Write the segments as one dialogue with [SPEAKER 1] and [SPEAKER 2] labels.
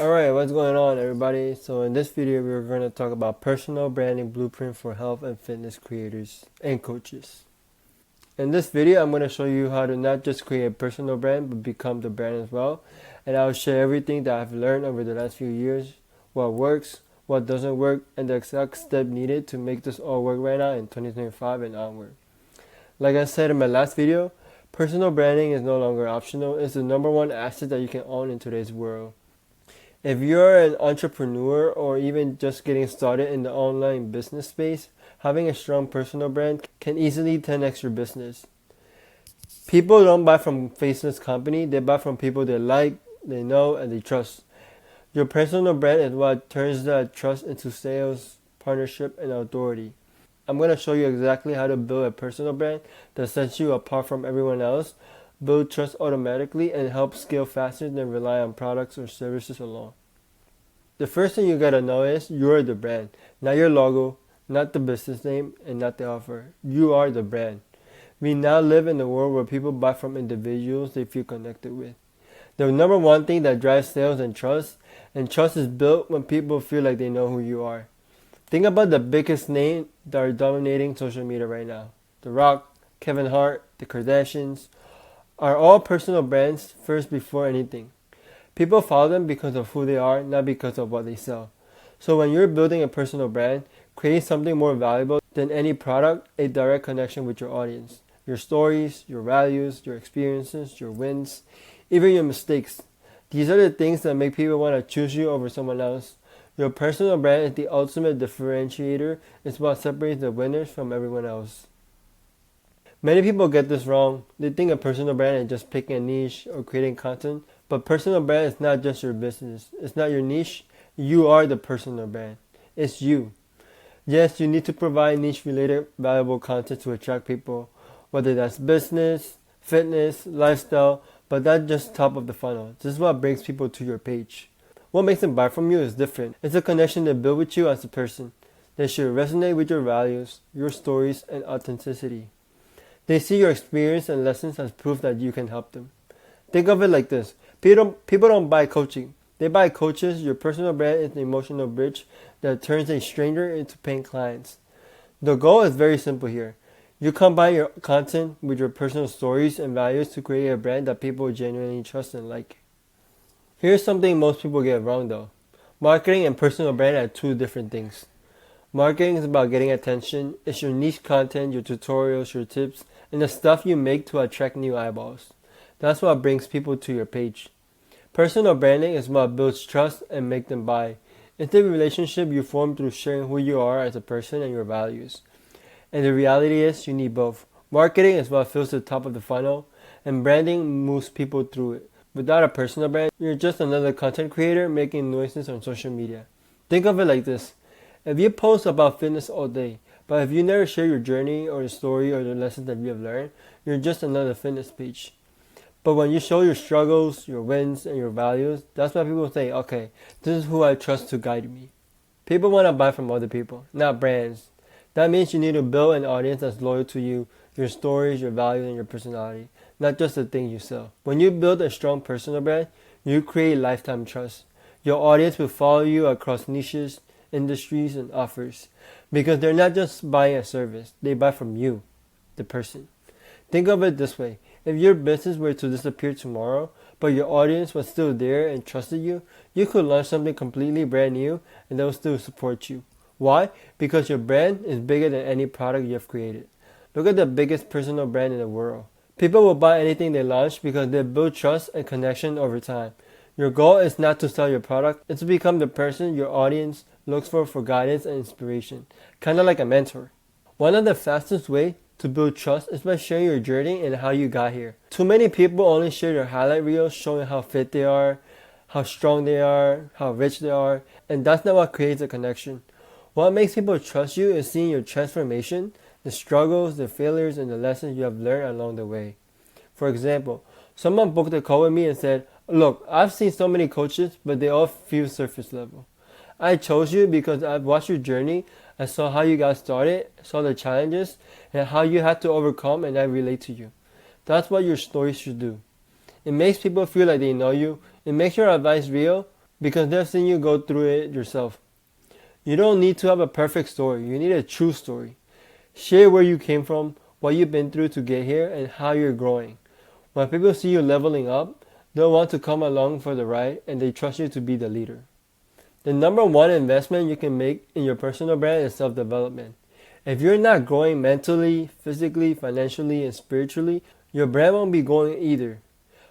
[SPEAKER 1] Alright, what's going on everybody? So in this video we're going to talk about personal branding blueprint for health and fitness creators and coaches. In this video I'm going to show you how to not just create a personal brand but become the brand as well. And I'll share everything that I've learned over the last few years, what works, what doesn't work, and the exact step needed to make this all work right now in 2025 and onward. Like I said in my last video, personal branding is no longer optional. It's the number one asset that you can own in today's world. If you're an entrepreneur or even just getting started in the online business space, having a strong personal brand can easily 10x your business. People don't buy from faceless company, they buy from people they like, they know, and they trust. Your personal brand is what turns that trust into sales, partnership, and authority. I'm going to show you exactly how to build a personal brand that sets you apart from everyone else, build trust automatically, and help scale faster than rely on products or services alone. The first thing you gotta know is you're the brand, not your logo, not the business name, and not the offer. You are the brand. We now live in a world where people buy from individuals they feel connected with. The number one thing that drives sales and trust is built when people feel like they know who you are. Think about the biggest names that are dominating social media right now. The Rock, Kevin Hart, the Kardashians are all personal brands first before anything. People follow them because of who they are, not because of what they sell. So when you're building a personal brand, create something more valuable than any product, a direct connection with your audience. Your stories, your values, your experiences, your wins, even your mistakes. These are the things that make people want to choose you over someone else. Your personal brand is the ultimate differentiator. It's what separates the winners from everyone else. Many people get this wrong. They think a personal brand is just picking a niche or creating content, but personal brand is not just your business. It's not your niche. You are the personal brand. It's you. Yes, you need to provide niche related valuable content to attract people, whether that's business, fitness, lifestyle, but that's just top of the funnel. This is what brings people to your page. What makes them buy from you is different. It's a connection they build with you as a person. They should resonate with your values, your stories, and authenticity. They see your experience and lessons as proof that you can help them. Think of it like this. People don't buy coaching. They buy coaches. Your personal brand is the emotional bridge that turns a stranger into paying clients. The goal is very simple here. You combine your content with your personal stories and values to create a brand that people genuinely trust and like. Here's something most people get wrong though. Marketing and personal brand are two different things. Marketing is about getting attention. It's your niche content, your tutorials, your tips, and the stuff you make to attract new eyeballs. That's what brings people to your page. Personal branding is what builds trust and make them buy. It's the relationship you form through sharing who you are as a person and your values. And the reality is you need both. Marketing is what fills the top of the funnel, and branding moves people through it. Without a personal brand, you're just another content creator making noises on social media. Think of it like this. If you post about fitness all day, but if you never share your journey or the story or the lessons that you have learned, you're just another fitness page. But when you show your struggles, your wins, and your values, that's why people say, okay, this is who I trust to guide me. People want to buy from other people, not brands. That means you need to build an audience that's loyal to you, your stories, your values, and your personality, not just the things you sell. When you build a strong personal brand, you create lifetime trust. Your audience will follow you across niches, industries, and offers, because they're not just buying a service, they buy from you, the person. Think of it this way. If your business were to disappear tomorrow, but your audience was still there and trusted you, you could launch something completely brand new and they will still support you. Why? Because your brand is bigger than any product you have created. Look at the biggest personal brand in the world. People will buy anything they launch because they build trust and connection over time. Your goal is not to sell your product, it's to become the person your audience looks for guidance and inspiration. Kind of like a mentor. One of the fastest ways to build trust is by sharing your journey and how you got here. Too many people only share their highlight reels showing how fit they are, how strong they are, how rich they are, and that's not what creates a connection. What makes people trust you is seeing your transformation, the struggles, the failures, and the lessons you have learned along the way. For example, someone booked a call with me and said, look, I've seen so many coaches, but they all feel surface level. I chose you because I've watched your journey. I saw how you got started, saw the challenges, and how you had to overcome, and I relate to you. That's what your story should do. It makes people feel like they know you. It makes your advice real, because they've seen you go through it yourself. You don't need to have a perfect story. You need a true story. Share where you came from, what you've been through to get here, and how you're growing. When people see you leveling up, they'll want to come along for the ride, and they trust you to be the leader. The number one investment you can make in your personal brand is self-development. If you're not growing mentally, physically, financially, and spiritually, your brand won't be going either.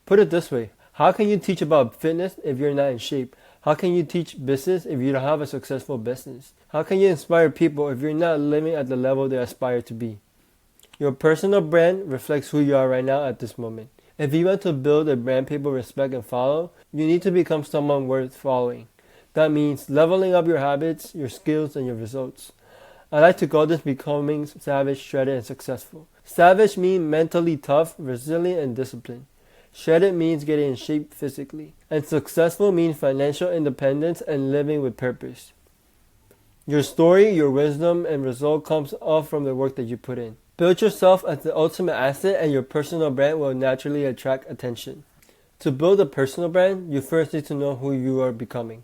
[SPEAKER 1] Put it this way, how can you teach about fitness if you're not in shape? How can you teach business if you don't have a successful business? How can you inspire people if you're not living at the level they aspire to be? Your personal brand reflects who you are right now at this moment. If you want to build a brand people respect and follow, you need to become someone worth following. That means leveling up your habits, your skills, and your results. I like to call this becoming savage, shredded, and successful. Savage means mentally tough, resilient, and disciplined. Shredded means getting in shape physically. And successful means financial independence and living with purpose. Your story, your wisdom, and result comes all from the work that you put in. Build yourself as the ultimate asset, and your personal brand will naturally attract attention. To build a personal brand, you first need to know who you are becoming.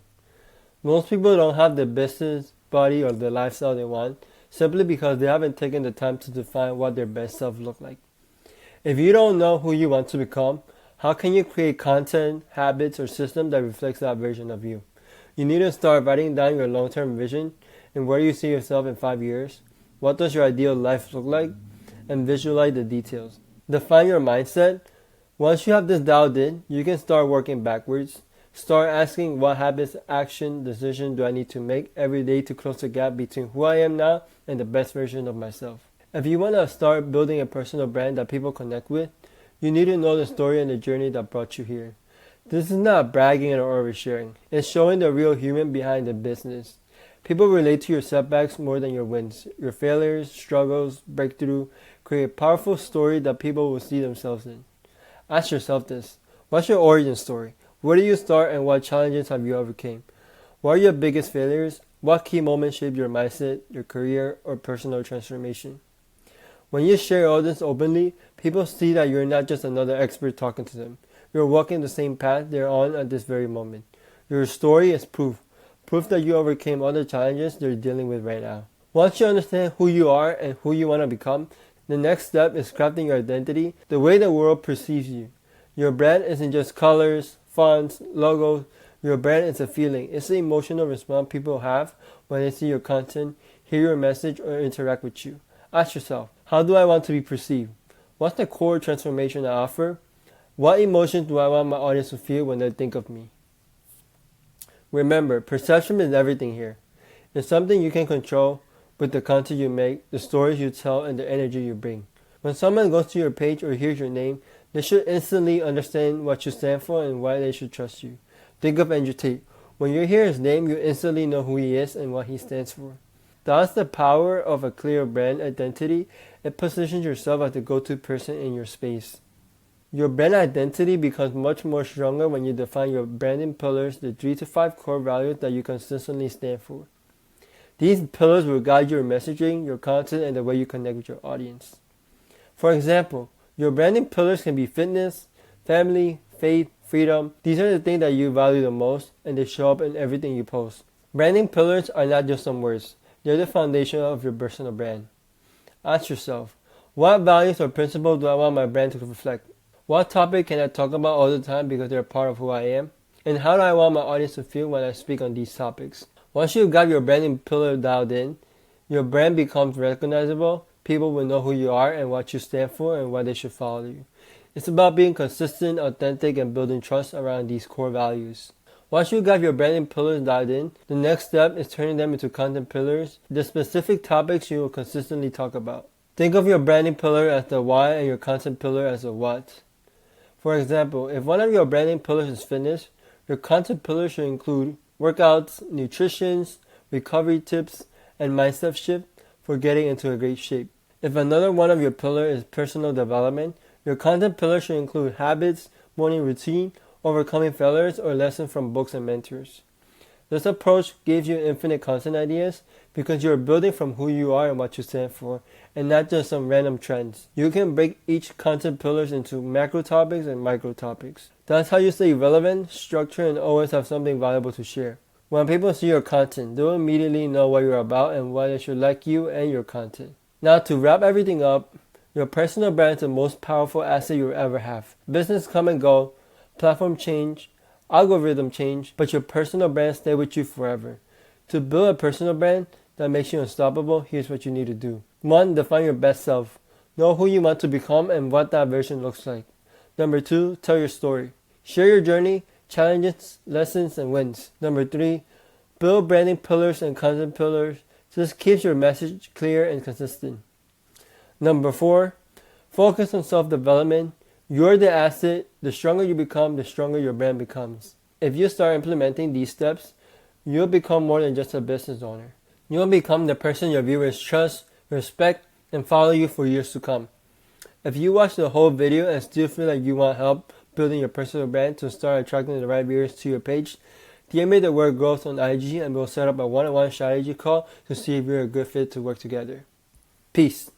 [SPEAKER 1] Most people don't have the business, body, or the lifestyle they want simply because they haven't taken the time to define what their best self looks like. If you don't know who you want to become, how can you create content, habits, or system that reflects that version of you? You need to start writing down your long-term vision and where you see yourself in 5 years. What does your ideal life look like? And visualize the details. Define your mindset. Once you have this dialed in, you can start working backwards. Start asking what habits, action, decision do I need to make every day to close the gap between who I am now and the best version of myself. If you want to start building a personal brand that people connect with, you need to know the story and the journey that brought you here. This is not bragging or oversharing. It's showing the real human behind the business. People relate to your setbacks more than your wins. Your failures, struggles, breakthrough create a powerful story that people will see themselves in. Ask yourself this. What's your origin story? Where did you start and what challenges have you overcome? What are your biggest failures? What key moments shaped your mindset, your career, or personal transformation? When you share all this openly, people see that you're not just another expert talking to them. You're walking the same path they're on at this very moment. Your story is proof that you overcame all the challenges they're dealing with right now. Once you understand who you are and who you want to become, the next step is crafting your identity the way the world perceives you. Your brand isn't just colors, fonts, logos. Your brand is a feeling. It's the emotional response people have when they see your content, hear your message, or interact with you. Ask yourself, how do I want to be perceived? What's the core transformation I offer? What emotions do I want my audience to feel when they think of me? Remember, perception is everything here. It's something you can control with the content you make, the stories you tell, and the energy you bring. When someone goes to your page or hears your name, they should instantly understand what you stand for and why they should trust you. Think of Andrew Tate. When you hear his name, you instantly know who he is and what he stands for. That's the power of a clear brand identity. It positions yourself as the go-to person in your space. Your brand identity becomes much more stronger when you define your branding pillars, the 3 to 5 core values that you consistently stand for. These pillars will guide your messaging, your content, and the way you connect with your audience. For example, your branding pillars can be fitness, family, faith, freedom. These are the things that you value the most, and they show up in everything you post. Branding pillars are not just some words. They're the foundation of your personal brand. Ask yourself, what values or principles do I want my brand to reflect? What topic can I talk about all the time because they're part of who I am? And how do I want my audience to feel when I speak on these topics? Once you've got your branding pillar dialed in, your brand becomes recognizable. People will know who you are and what you stand for and why they should follow you. It's about being consistent, authentic, and building trust around these core values. Once you got your branding pillars dialed in, the next step is turning them into content pillars, the specific topics you will consistently talk about. Think of your branding pillar as the why and your content pillar as the what. For example, if one of your branding pillars is fitness, your content pillar should include workouts, nutrition, recovery tips, and mindset shift for getting into a great shape. If another one of your pillars is personal development, your content pillar should include habits, morning routine, overcoming failures, or lessons from books and mentors. This approach gives you infinite content ideas because you're building from who you are and what you stand for, and not just some random trends. You can break each content pillars into macro topics and micro topics. That's how you stay relevant, structured, and always have something valuable to share. When people see your content, they'll immediately know what you're about and why they should like you and your content. Now, to wrap everything up, your personal brand is the most powerful asset you'll ever have. Business come and go, platform change, algorithm change, but your personal brand stay with you forever. To build a personal brand that makes you unstoppable, here's what you need to do. 1. Define your best self. Know who you want to become and what that version looks like. Number 2. Tell your story. Share your journey, challenges, lessons, and wins. Number 3. Build branding pillars and content pillars. This keeps your message clear and consistent. Number 4. Focus on self-development. You're the asset. The stronger you become, the stronger your brand becomes. If you start implementing these steps, you'll become more than just a business owner. You'll become the person your viewers trust, respect, and follow you for years to come. If you watch the whole video and still feel like you want help building your personal brand to start attracting the right viewers to your page, DM me the word growth on IG and we'll set up a one-on-one strategy call to see if you're a good fit to work together. Peace.